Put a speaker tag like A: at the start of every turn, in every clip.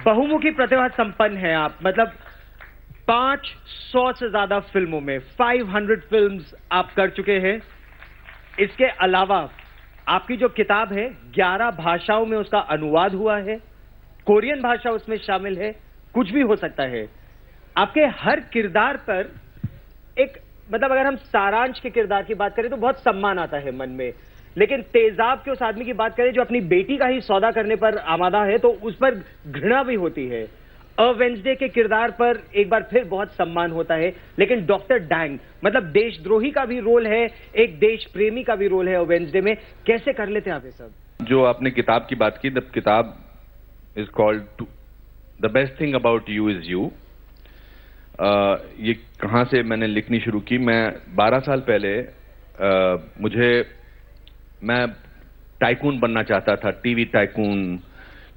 A: बहुमुखी प्रतिभा संपन्न है आप, मतलब 500 से ज्यादा फिल्मों में 500 फिल्म्स आप कर चुके हैं। इसके अलावा आपकी जो किताब है 11 भाषाओं में उसका अनुवाद हुआ है, कोरियन भाषा उसमें शामिल है, कुछ भी हो सकता है। आपके हर किरदार पर एक, मतलब अगर हम सारांश के किरदार की बात करें तो बहुत सम्मान आता है मन में, लेकिन तेजाब के उस आदमी की बात करें जो अपनी बेटी का ही सौदा करने पर आमादा है तो उस पर घृणा भी होती है। अ वेंसडे के किरदार पर एक बार फिर बहुत सम्मान होता है, लेकिन डॉक्टर डैंग मतलब देशद्रोही का भी रोल है, एक देश प्रेमी का भी रोल है अ वेंसडे में। कैसे कर लेते हैं आप ये सब?
B: जो आपने किताब की बात की, द किताब is called the best thing about you is you. ये कहाँ से मैंने लिखनी शुरू की? मैं 12 साल पहले मैं टाइकून बनना चाहता था, टीवी टाइकून,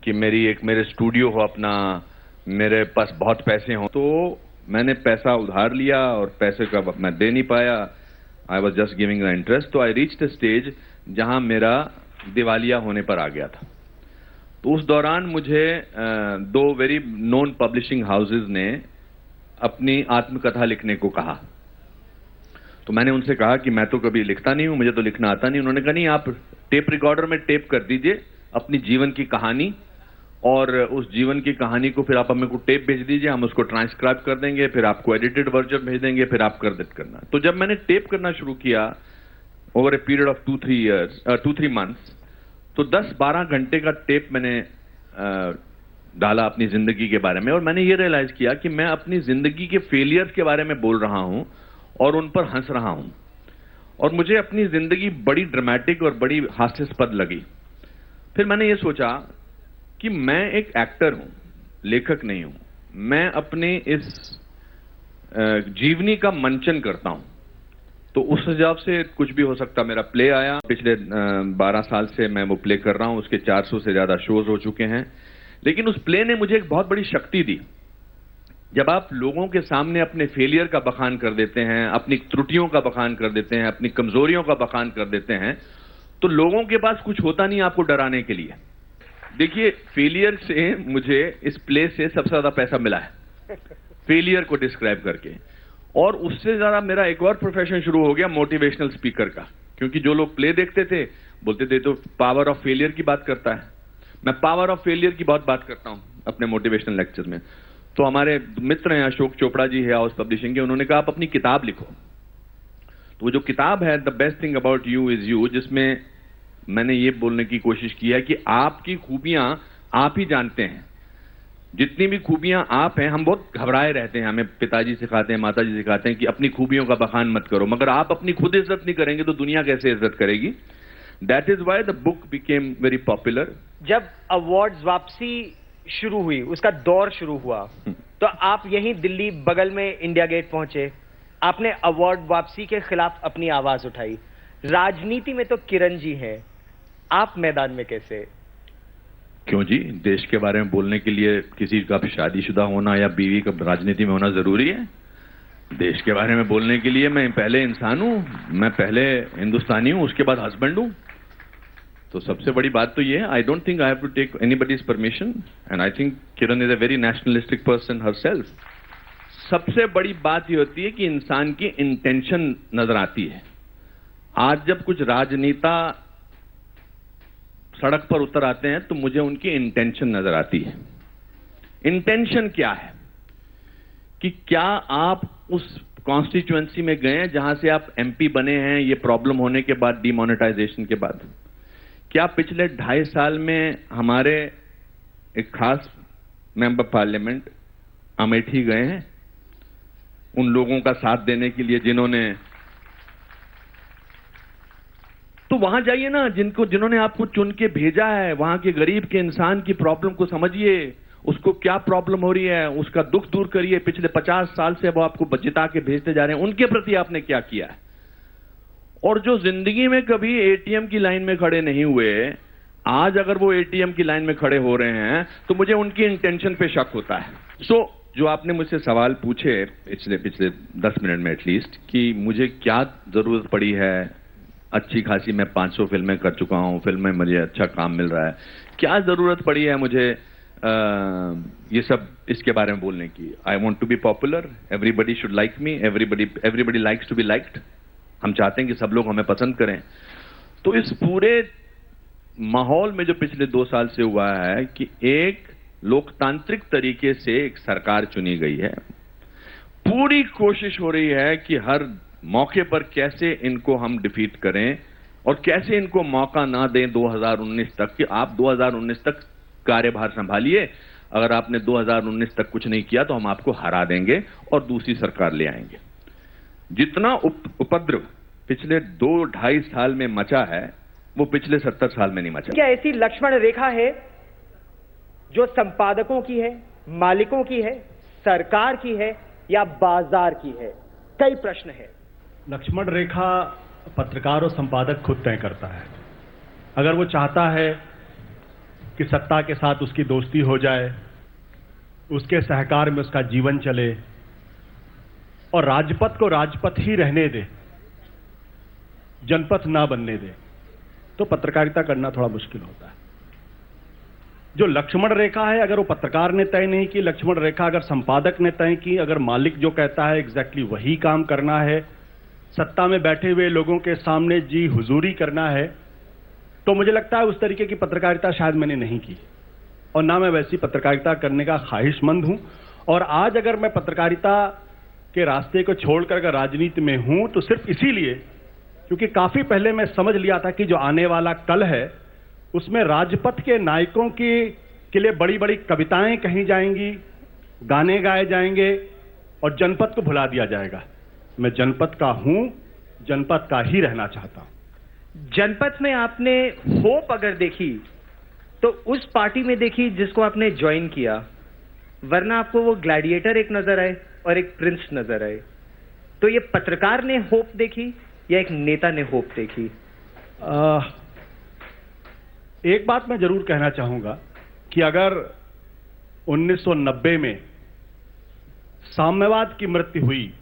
B: कि मेरे स्टूडियो हो अपना, मेरे पास बहुत पैसे हों। तो मैंने पैसा उधार लिया और पैसे का मैं दे नहीं पाया। I was just giving the interest. तो आई रीच्ड अ स्टेज जहां मेरा दिवालिया होने पर आ गया था। तो उस दौरान मुझे 2 वेरी नोन पब्लिशिंग हाउसेज ने अपनी आत्मकथा लिखने को कहा। तो मैंने उनसे कहा कि मैं तो कभी लिखता नहीं हूं, मुझे तो लिखना आता नहीं। उन्होंने कहा नहीं, आप टेप रिकॉर्डर में टेप कर दीजिए अपनी जीवन की कहानी, और उस जीवन की कहानी को फिर आप हमें को टेप भेज दीजिए, हम उसको ट्रांसक्राइब कर देंगे, फिर आपको एडिटेड वर्जन भेज देंगे, फिर आप कर करना। तो जब मैंने टेप करना शुरू किया over a period of 2-3 months, तो 10-12 घंटे का टेप मैंने डाला अपनी जिंदगी के बारे में, और मैंने ये रियलाइज किया कि मैं अपनी जिंदगी के फेलियर्स के बारे में बोल रहा हूं और उन पर हंस रहा हूं, और मुझे अपनी जिंदगी बड़ी ड्रामेटिक और बड़ी हास्यास्पद लगी। फिर मैंने ये सोचा कि मैं एक एक्टर हूं, लेखक नहीं हूं। मैं अपने इस जीवनी का मंचन करता हूं। तो उस हिसाब से कुछ भी हो सकता। मेरा प्ले आया, पिछले 12 साल से मैं वो प्ले कर रहा हूं, उसके 400 से ज्यादा शोज हो चुके हैं। लेकिन उस प्ले ने मुझे एक बहुत बड़ी शक्ति दी। जब आप लोगों के सामने अपने फेलियर का बखान कर देते हैं, अपनी त्रुटियों का बखान कर देते हैं, अपनी कमजोरियों का बखान कर देते हैं, तो लोगों के पास कुछ होता नहीं आपको डराने के लिए। देखिए, फेलियर से मुझे इस प्ले से सबसे ज्यादा पैसा मिला है, फेलियर को डिस्क्राइब करके। और उससे ज्यादा मेरा एक और प्रोफेशन शुरू हो गया, मोटिवेशनल स्पीकर का। क्योंकि जो लोग प्ले देखते थे बोलते थे तो पावर ऑफ फेलियर की बात करता है। मैं पावर ऑफ फेलियर की बहुत बात करता हूं अपने मोटिवेशनल लेक्चर में। तो हमारे मित्र हैं अशोक चोपड़ा जी है हाउस पब्लिशिंग के, उन्होंने कहा आप अपनी किताब लिखो। तो वो जो किताब है the best thing about you is you, जिसमें मैंने ये बोलने की कोशिश की है कि आपकी खूबियां आप ही जानते हैं। जितनी भी खूबियां आप हैं, हम बहुत घबराए रहते हैं, हमें पिताजी सिखाते हैं, माताजी सिखाते हैं कि अपनी खूबियों का बखान मत करो, मगर आप अपनी खुद इज्जत नहीं करेंगे तो दुनिया कैसे इज्जत करेगी? That is why the book became very popular.
A: जब अवार्ड्स वापसी शुरू हुई, उसका दौर शुरू हुआ, तो आप यहीं दिल्ली बगल में इंडिया गेट पहुंचे, आपने अवार्ड वापसी के खिलाफ अपनी आवाज उठाई। राजनीति में तो किरण जी हैं, आप मैदान में कैसे?
B: क्यों जी, देश के बारे में बोलने के लिए किसी का शादीशुदा होना या बीवी का राजनीति में होना जरूरी है? देश के बारे में बोलने के लिए मैं पहले इंसान हूं, मैं पहले हिंदुस्तानी हूं, उसके बाद हस्बैंड हूं। तो सबसे बड़ी बात तो ये है, I don't think I have to take anybody's permission, and I think Kiran is a very nationalistic person herself. सबसे बड़ी बात ये होती है कि इंसान की इंटेंशन नजर आती है। आज जब कुछ राजनेता सड़क पर उतर आते हैं तो मुझे उनकी इंटेंशन नजर आती है। इंटेंशन क्या है कि क्या आप उस कॉन्स्टिट्यूएंसी में गए जहां से आप एमपी बने हैं, ये प्रॉब्लम होने के बाद, डिमोनेटाइजेशन के बाद? क्या पिछले 2.5 साल में हमारे एक खास मेंबर पार्लियामेंट अमेठी गए हैं उन लोगों का साथ देने के लिए जिन्होंने, तो वहां जाइए ना, जिन्होंने आपको चुन के भेजा है, वहां के गरीब के इंसान की प्रॉब्लम को समझिए, उसको क्या प्रॉब्लम हो रही है, उसका दुख दूर करिए। पिछले 50 साल से वो आपको जिता के भेजते जा रहे हैं, उनके प्रति आपने क्या किया है? और जो जिंदगी में कभी एटीएम की लाइन में खड़े नहीं हुए, आज अगर वो एटीएम की लाइन में खड़े हो रहे हैं तो मुझे उनकी इंटेंशन पे शक होता है। जो आपने मुझसे सवाल पूछे पिछले 10 मिनट में एटलीस्ट, कि मुझे क्या जरूरत पड़ी है, अच्छी खासी मैं 500 फिल्में कर चुका हूं, फिल्म में मुझे अच्छा काम मिल रहा है, क्या जरूरत पड़ी है मुझे ये सब इसके बारे में बोलने की। I want to be popular, everybody should like me, everybody likes to be liked. हम चाहते हैं कि सब लोग हमें पसंद करें। तो इस पूरे माहौल में जो पिछले 2 साल से हुआ है कि एक लोकतांत्रिक तरीके से एक सरकार चुनी गई है, पूरी कोशिश हो रही है कि हर मौके पर कैसे इनको हम डिफीट करें और कैसे इनको मौका ना दें 2019 तक कि आप 2019 तक कार्यभार संभालिए, अगर आपने 2019 तक कुछ नहीं किया तो हम आपको हरा देंगे और दूसरी सरकार ले आएंगे। जितना उपद्रव पिछले 2-2.5 साल में मचा है वो पिछले 70 साल में नहीं मचा।
A: क्या ऐसी लक्ष्मण रेखा है जो संपादकों की है, मालिकों की है, सरकार की है या बाजार की है? कई प्रश्न है।
C: लक्ष्मण रेखा पत्रकार और संपादक खुद तय करता है। अगर वो चाहता है कि सत्ता के साथ उसकी दोस्ती हो जाए, उसके सहकार में उसका जीवन चले और राजपथ को राजपथ ही रहने दे, जनपथ ना बनने दे, तो पत्रकारिता करना थोड़ा मुश्किल होता है। जो लक्ष्मण रेखा है, अगर वो पत्रकार ने तय नहीं की, लक्ष्मण रेखा अगर संपादक ने तय की, अगर मालिक जो कहता है एग्जैक्टली वही काम करना है, सत्ता में बैठे हुए लोगों के सामने जी हुजूरी करना है, तो मुझे लगता है उस तरीके की पत्रकारिता शायद मैंने नहीं की और ना मैं वैसी पत्रकारिता करने का ख्वाहिशमंद हूं। और आज अगर मैं पत्रकारिता के रास्ते को छोड़कर अगर राजनीति में हूं तो सिर्फ इसीलिए क्योंकि काफी पहले मैं समझ लिया था कि जो आने वाला कल है उसमें राजपथ के नायकों के लिए बड़ी बड़ी कविताएं कही जाएंगी, गाने गाए जाएंगे और जनपद को भुला दिया जाएगा। मैं जनपद का हूं, जनपद का ही रहना चाहता हूं।
A: जनपद में आपने होप अगर देखी तो उस पार्टी में देखी जिसको आपने ज्वाइन किया, वरना आपको वो ग्लैडिएटर एक नजर आए और एक प्रिंस नजर आए। तो ये पत्रकार ने होप देखी या एक नेता ने होप देखी?
C: एक बात मैं जरूर कहना चाहूंगा कि अगर 1990 में साम्यवाद की मृत्यु हुई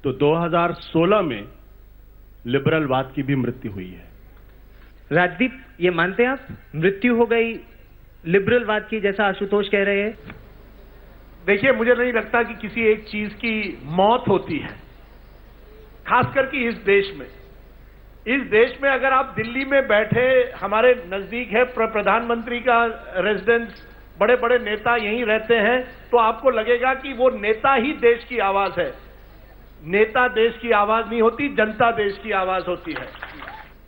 C: तो 2016 में लिबरलवाद की भी मृत्यु हुई है।
A: राजदीप, ये मानते हैं आप मृत्यु हो गई लिबरलवाद की, जैसा आशुतोष कह रहे हैं?
D: देखिए, मुझे नहीं लगता कि किसी एक चीज की मौत होती है, खास करके इस देश में। इस देश में अगर आप दिल्ली में बैठे, हमारे नजदीक है प्रधानमंत्री का रेजिडेंस, बड़े बड़े नेता यहीं रहते हैं, तो आपको लगेगा कि वो नेता ही देश की आवाज है। नेता देश की आवाज नहीं होती, जनता देश की आवाज होती है।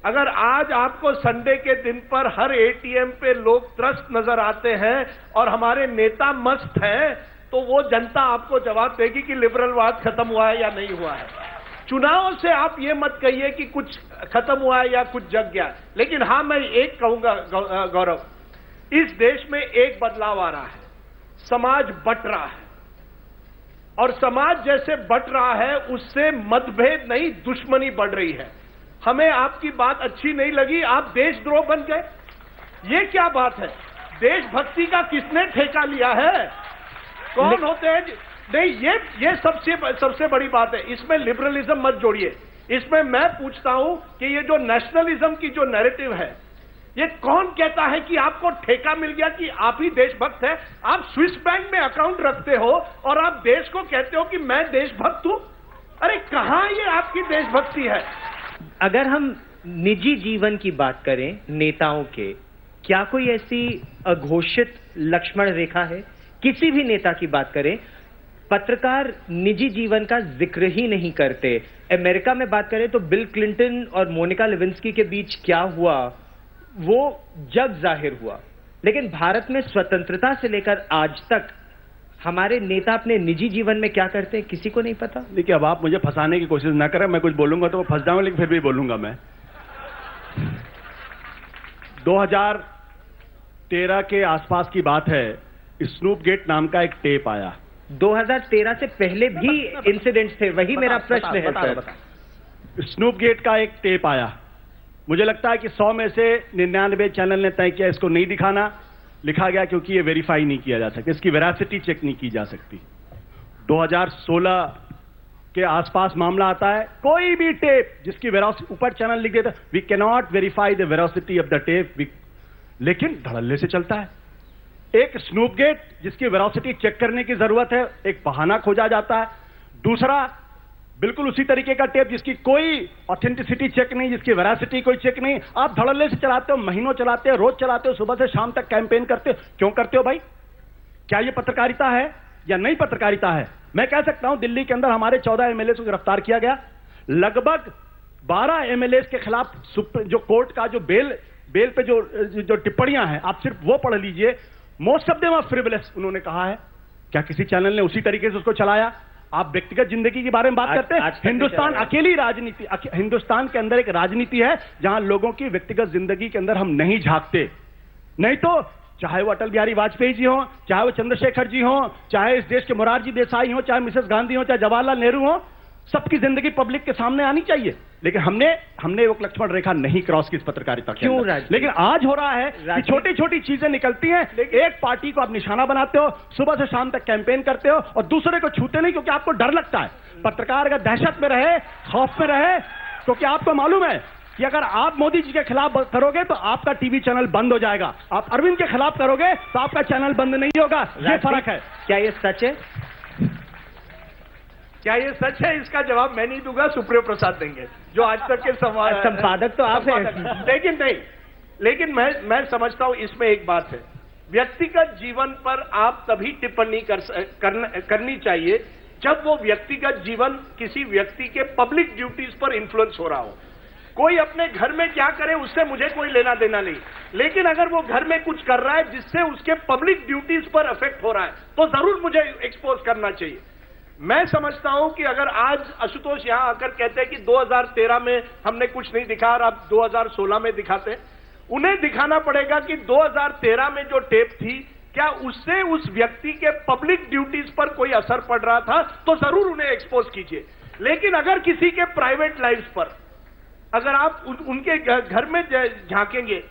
D: अगर आज आपको संडे के दिन पर हर एटीएम पे लोग त्रस्त नजर आते हैं और हमारे नेता मस्त हैं, तो वो जनता आपको जवाब देगी कि लिबरलवाद खत्म हुआ है या नहीं हुआ है। चुनाव से आप ये मत कहिए कि कुछ खत्म हुआ है या कुछ जग गया। लेकिन हां, मैं एक कहूंगा गौरव, इस देश में एक बदलाव आ रहा है। समाज बंट रहा है और समाज जैसे बंट रहा है उससे मतभेद नहीं, दुश्मनी बढ़ रही है। हमें आपकी बात अच्छी नहीं लगी, आप देशद्रोह बन गए। ये क्या बात है? देशभक्ति का किसने ठेका लिया है? कौन होते हैं? नहीं, ये सबसे बड़ी बात है। इसमें लिबरलिज्म मत जोड़िए। इसमें मैं पूछता हूं कि ये जो नेशनलिज्म की जो नैरेटिव है, ये कौन कहता है कि आपको ठेका मिल गया कि आप ही देशभक्त हैं? आप स्विस बैंक में अकाउंट रखते हो और आप देश को कहते हो कि मैं देशभक्त हूं। अरे कहां ये आपकी देशभक्ति है?
A: अगर हम निजी जीवन की बात करें नेताओं के, क्या कोई ऐसी अघोषित लक्ष्मण रेखा है? किसी भी नेता की बात करें, पत्रकार निजी जीवन का जिक्र ही नहीं करते। अमेरिका में बात करें तो बिल क्लिंटन और मोनिका लेविंस्की के बीच क्या हुआ वो जग जाहिर हुआ, लेकिन भारत में स्वतंत्रता से लेकर आज तक हमारे नेता अपने निजी जीवन में क्या करते हैं किसी को नहीं पता।
C: देखिए, अब आप मुझे फंसाने की कोशिश ना करें, मैं कुछ बोलूंगा तो वो फंस जाऊंगा, लेकिन फिर भी बोलूंगा मैं। 2013 के आसपास की बात है, स्नूप गेट नाम का एक टेप आया।
A: 2013 से पहले भी इंसिडेंट्स थे, वही मेरा प्रश्न है सर।
C: स्नूप गेट का एक टेप आया, मुझे लगता है कि 100 में से 99 चैनल ने तय किया इसको नहीं दिखाना। लिखा गया क्योंकि ये वेरीफाई नहीं किया जा सकता, इसकी वेरासिटी चेक नहीं की जा सकती। 2016 के आसपास मामला आता है, कोई भी टेप जिसकी वेरासिटी, ऊपर चैनल लिख देता we cannot verify the veracity of the tape, लेकिन धड़ल्ले से चलता है। एक स्नूप गेट जिसकी वेलोसिटी चेक करने की जरूरत है, एक बहाना खोजा जाता है। दूसरा बिल्कुल उसी तरीके का टेप जिसकी कोई ऑथेंटिसिटी चेक नहीं, जिसकी वेरासिटी कोई चेक नहीं, आप धड़ल्ले से चलाते हो, महीनों चलाते हो, रोज चलाते हो, सुबह से शाम तक कैंपेन करते हो। क्यों करते हो भाई? क्या ये पत्रकारिता है या नहीं पत्रकारिता है? मैं कह सकता हूं दिल्ली के अंदर हमारे 14 एमएलए को गिरफ्तार किया गया, लगभग 12 एमएलए के खिलाफ जो कोर्ट का जो बेल पे जो टिप्पणियां हैं, आप सिर्फ वो पढ़ लीजिए। Most of them are frivolous उन्होंने कहा है। क्या किसी चैनल ने उसी तरीके से उसको चलाया? आप व्यक्तिगत जिंदगी के बारे में बात करते हैं। हिंदुस्तान अकेली राजनीति, हिंदुस्तान के अंदर एक राजनीति है जहां लोगों की व्यक्तिगत जिंदगी के अंदर हम नहीं झांकते। नहीं तो चाहे वो अटल बिहारी वाजपेयी जी हो, चाहे वो चंद्रशेखर जी हो, चाहे इस देश के मोरारजी देसाई हो, चाहे मिसेस गांधी हो, चाहे जवाहरलाल नेहरू हो, सबकी जिंदगी पब्लिक के सामने आनी चाहिए। लेकिन हमने वो लक्ष्मण रेखा नहीं क्रॉस की इस पत्रकारिता के अंदर। लेकिन आज हो रहा है कि छोटी छोटी चीजें निकलती हैं, एक पार्टी को आप निशाना बनाते हो, सुबह से शाम तक कैंपेन करते हो और दूसरे को छूते नहीं, क्योंकि आपको डर लगता है। पत्रकार अगर दहशत में रहे, खौफ में रहे, क्योंकि आपको मालूम है कि अगर आप मोदी जी के खिलाफ करोगे तो आपका टीवी चैनल बंद हो जाएगा, आप अरविंद के खिलाफ करोगे तो आपका चैनल बंद नहीं होगा। ये फर्क है।
A: क्या ये सच है?
D: क्या ये सच है? इसका जवाब मैं नहीं दूंगा, सुप्रियो प्रसाद देंगे, जो आज तक के
A: संपादक तो आप हैं।
D: लेकिन मैं समझता हूं इसमें एक बात है, व्यक्तिगत जीवन पर आप तभी टिप्पणी करनी चाहिए जब वो व्यक्तिगत जीवन किसी व्यक्ति के पब्लिक ड्यूटीज पर इन्फ्लुएंस हो रहा हो। कोई अपने घर में क्या करे उससे मुझे कोई लेना देना नहीं, लेकिन अगर वो घर में कुछ कर रहा है जिससे उसके पब्लिक ड्यूटीज पर इफेक्ट हो रहा है तो जरूर मुझे एक्सपोज करना चाहिए। मैं समझता हूं कि अगर आज आशुतोष यहां आकर कहते हैं कि 2013 में हमने कुछ नहीं दिखा और अब 2016 में दिखाते हैं, उन्हें दिखाना पड़ेगा कि 2013 में जो टेप थी क्या उससे उस व्यक्ति के पब्लिक ड्यूटीज पर कोई असर पड़ रहा था, तो जरूर उन्हें एक्सपोज कीजिए। लेकिन अगर किसी के प्राइवेट लाइफ पर अगर आप उनके घर में झांकेंगे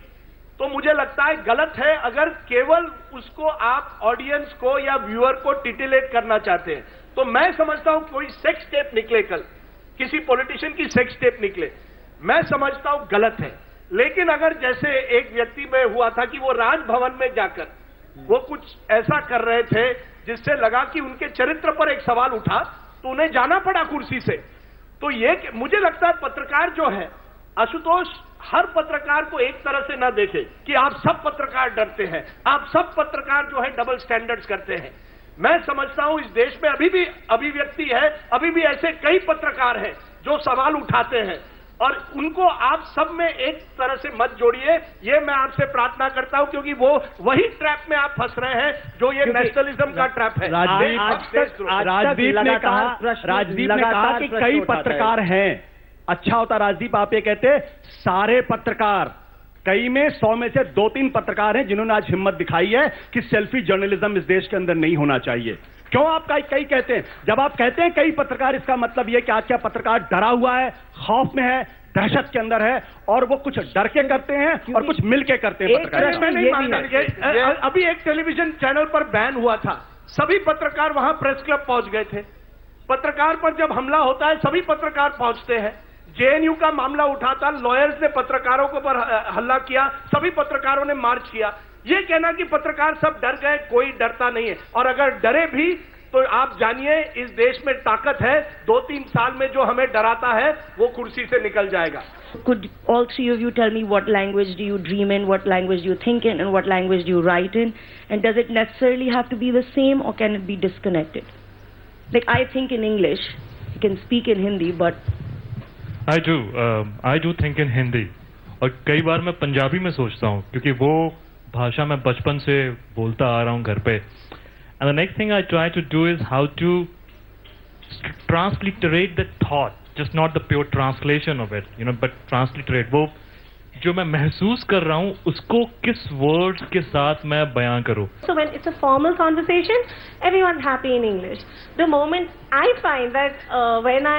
D: तो मुझे लगता है गलत है। अगर केवल उसको आप ऑडियंस को या व्यूअर को टिटिलेट करना चाहते हैं तो मैं समझता हूं कोई सेक्स टेप निकले, कल किसी पॉलिटिशियन की सेक्स टेप निकले, मैं समझता हूं गलत है। लेकिन अगर जैसे एक व्यक्ति में हुआ था कि वो राजभवन में जाकर वो कुछ ऐसा कर रहे थे जिससे लगा कि उनके चरित्र पर एक सवाल उठा तो उन्हें जाना पड़ा कुर्सी से, तो ये मुझे लगता है पत्रकार जो है, आशुतोष, हर पत्रकार को एक तरह से ना देखे कि आप सब पत्रकार डरते हैं, आप सब पत्रकार जो है डबल स्टैंडर्ड्स करते हैं। मैं समझता हूं इस देश में अभी भी अभिव्यक्ति है, अभी भी ऐसे कई पत्रकार हैं जो सवाल उठाते हैं और उनको आप सब में एक तरह से मत जोड़िए, ये मैं आपसे प्रार्थना करता हूं, क्योंकि वो वही ट्रैप में आप फंस रहे हैं जो ये नेशनलिज्म का ट्रैप है।
C: राजदीप ने कहा कि कई पत्रकार हैं। अच्छा होता राजदीप आप ये कहते सारे पत्रकार, कई में 100 में से 2-3 पत्रकार हैं जिन्होंने आज हिम्मत दिखाई है कि सेल्फी जर्नलिज्म इस देश के अंदर नहीं होना चाहिए। क्यों आप कई कहते हैं? जब आप कहते हैं कई पत्रकार, इसका मतलब यह कि आज क्या पत्रकार डरा हुआ है, खौफ में है, दहशत के अंदर है और वो कुछ डर के करते हैं और कुछ मिल के करते हैं।
D: पत्रकार अभी एक टेलीविजन चैनल पर बैन हुआ था, सभी पत्रकार वहां प्रेस क्लब पहुंच गए थे। पत्रकार पर जब हमला होता है सभी पत्रकार पहुंचते हैं। जेएनयू का मामला उठा था, लॉयर्स ने पत्रकारों के ऊपर हल्ला किया, सभी पत्रकारों ने मार्च किया। ये कहना कि पत्रकार सब डर गए, कोई डरता नहीं है। और अगर डरे भी तो आप जानिए इस देश में ताकत है, 2-3 साल में जो हमें डराता है वो कुर्सी से निकल जाएगा।
E: Could all three of you tell me what language do you dream in, what language do you think in, and what language do you write in? And does it necessarily have to be the same or can it be disconnected? Like I think in English, you can speak in Hindi, but
F: I do think in Hindi. और कई बार मैं पंजाबी में सोचता हूँ क्योंकि वो भाषा मैं बचपन से बोलता आ रहा हूँ घर पे. And the next thing I try to do is how to transliterate the thought, just not the pure translation of it, but transliterate. वो जो मैं महसूस कर रहा हूँ उसको किस words के साथ मैं बयां करूँ.
G: So when it's a formal conversation, everyone's happy in English. The moment I find that when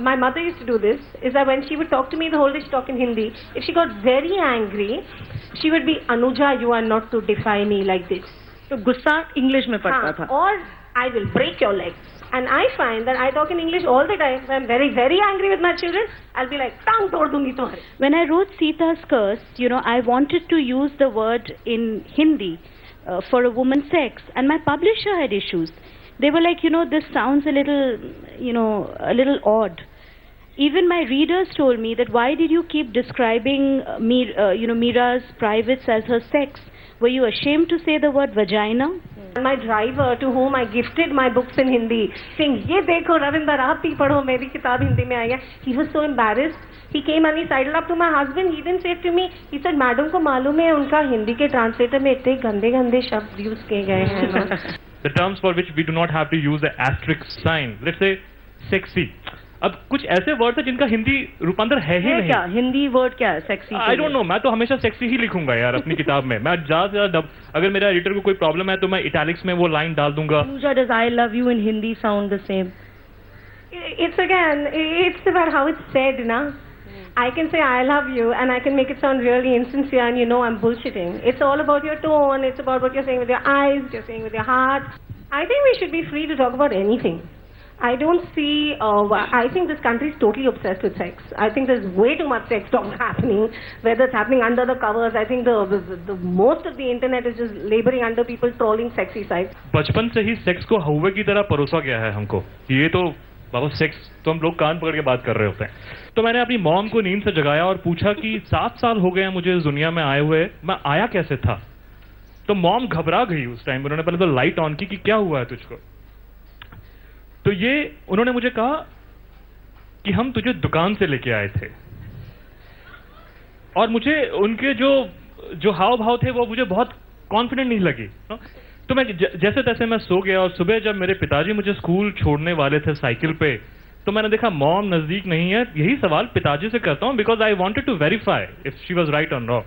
G: my mother used to do this, is that when she would talk to me, the whole day she talk in Hindi. If she got very angry, she would be, Anuja, you are not to defy me like this.
E: तो गुस्सा English में पड़ता था.
G: Or I will break your legs. And I find that I talk in English all the time. When I'm very, very angry with my children, I'll be like, "Tang tod dungi tumhare."
H: When I wrote Sita's Curse, I wanted to use the word in Hindi for a woman's sex, and my publisher had issues. They were like, this sounds a little, a little odd. Even my readers told me that why did you keep describing Mira's privates as her sex? Were you ashamed to say the word vagina?
G: My driver, to whom I gifted my books in Hindi, saying, "Ye dekho Ravinder, aap bhi padho, meri kitab Hindi mein aayi hai." He was so embarrassed. He came and he sidled up to my husband. He didn't say it to me. He said, "Madam को मालूम है उनका हिंदी के translator में इतने गंदे गंदे शब्द यूज किए गए हैं."
F: The terms for which we do not have to use the asterisk sign. Let's say sexy. अब कुछ ऐसे वर्ड है जिनका हिंदी रूपांतर है ही नहीं.
E: क्या हिंदी वर्ड क्या है सेक्सी?
F: I don't know. मैं तो हमेशा सेक्सी ही लिखूंगा यार अपनी किताब में. मैं ज्यादा से ज्यादा अगर मेरा एडिटर को कोई प्रॉब्लम है तो मैं इटैलिक्स में वो लाइन डाल दूंगा.
E: Does I love you in Hindi sound the same?
G: It's about how it's said, na. I can say I love you and I can make it sound really insincere and I'm bullshitting. It's all about your tone, it's about what you're saying with your eyes, what you're saying with your heart. I think we should be free to talk about anything. I don't see, I think this country is totally obsessed with sex. I think there's way too much sex talk happening, whether it's happening under the covers. I think the most of the internet is just laboring under people trolling sexy sites.
F: बचपन से ही sex को हौवे की तरह परोसा गया है हमको. ये तो बाबा सेक्स तो हम लोग कान पकड़ के बात कर रहे होते हैं. तो मैंने अपनी मॉम को नींद से जगाया और पूछा कि 7 साल हो गए हैं मुझे इस दुनिया में आए हुए, मैं आया कैसे था? तो मॉम घबरा गई उस टाइम. उन्होंने पहले तो लाइट ऑन की कि क्या हुआ है तुझको. तो ये उन्होंने मुझे कहा कि हम तुझे दुकान से लेके आए थे. और मुझे उनके जो हाव भाव थे वो मुझे बहुत कॉन्फिडेंट नहीं लगी. तो मैं जैसे तैसे मैं सो गया और सुबह जब मेरे पिताजी मुझे स्कूल छोड़ने वाले थे साइकिल पे, तो मैंने देखा मॉम नजदीक नहीं है. यही सवाल पिताजी से करता हूँ because I wanted to verify if she was right और रॉन्ग.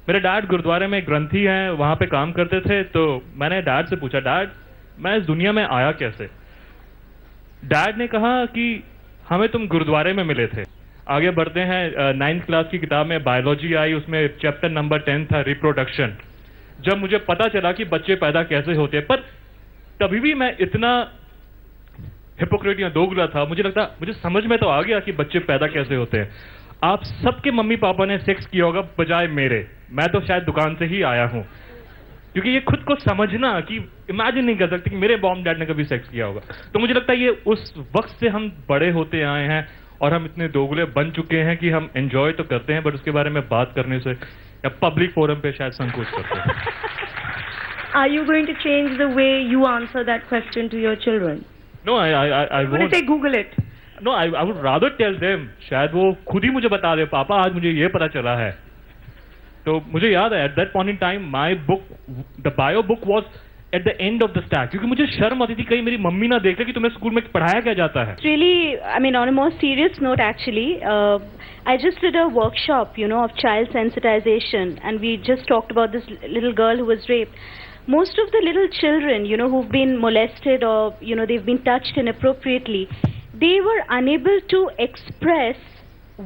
F: मेरे डैड गुरुद्वारे में एक ग्रंथी हैं, वहां पे काम करते थे. तो मैंने डैड से पूछा, डैड मैं इस दुनिया में आया कैसे? डैड ने कहा कि हमें तुम गुरुद्वारे में मिले थे. आगे बढ़ते हैं. 9th क्लास की किताब में बायोलॉजी आई, उसमें चैप्टर नंबर 10 था रिप्रोडक्शन. जब मुझे पता चला कि बच्चे पैदा कैसे होते हैं, पर तभी भी मैं इतना हिपोक्रेट या दोगला था. मुझे समझ में तो आ गया कि बच्चे पैदा कैसे होते हैं. आप सबके मम्मी पापा ने सेक्स किया होगा बजाय मेरे. मैं तो शायद दुकान से ही आया हूं, क्योंकि ये खुद को समझना कि इमेजिन नहीं कर सकते कि मेरे मॉम डैड ने कभी सेक्स किया होगा. तो मुझे लगता है ये उस वक्त से हम बड़े होते आए हैं और हम इतने दोगले बन चुके हैं कि हम एंजॉय तो करते हैं बट उसके बारे में बात करने से या पब्लिक फोरम पे शायद संकोच करते हैं.
E: Are you going to change the way you answer that question to your children?
F: No, I won't.
E: Would they Google it?
F: No, I would rather tell them. शायद वो खुद ही मुझे बता दे, पापा आज मुझे ये पता चला है. तो मुझे याद है at that point in time my book, the bio book was at the end of the stack, क्योंकि मुझे शर्म आती थी कहीं मेरी मम्मी ना देख ले कि तुम्हें स्कूल में पढ़ाया क्या जाता है.
H: Really, I mean, on a more serious note, actually, I just did a workshop, of child sensitization, and we just talked about this little girl who was raped. Most of the little children, who've been molested or, they've been touched inappropriately, they were unable to express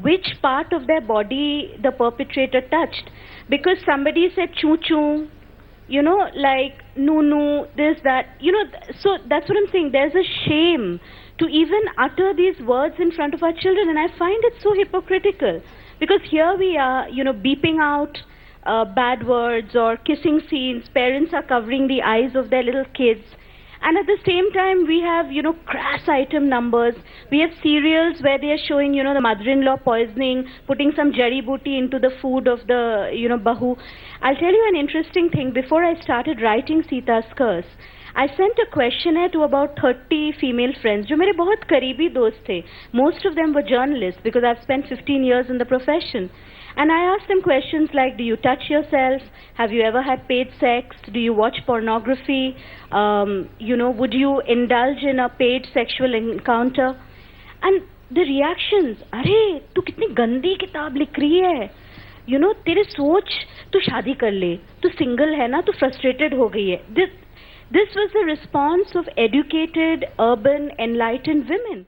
H: which part of their body the perpetrator touched, because somebody said choo choo, like no no, this that, so that's what I'm saying. There's a shame to even utter these words in front of our children, and I find it so hypocritical, because here we are, beeping out bad words or kissing scenes. Parents are covering the eyes of their little kids. And at the same time, we have, crass item numbers. We have serials where they are showing, the mother-in-law poisoning, putting some jari booty into the food of the, bahu. I'll tell you an interesting thing. Before I started writing Sita's Curse, I sent a questionnaire to about 30 female friends, जो मेरे बहुत करीबी दोस्त थे. Most of them were journalists because I've spent 15 years in the profession. And I asked them questions like, do you touch yourself? Have you ever had paid sex? Do you watch pornography? Would you indulge in a paid sexual encounter? And the reactions, अरे तू कितनी गंदी किताब लिख रही है, तेरे सोच तू शादी कर ले, तू सिंगल है ना, तू frustrated हो गई है. This was the response of educated, urban, enlightened women.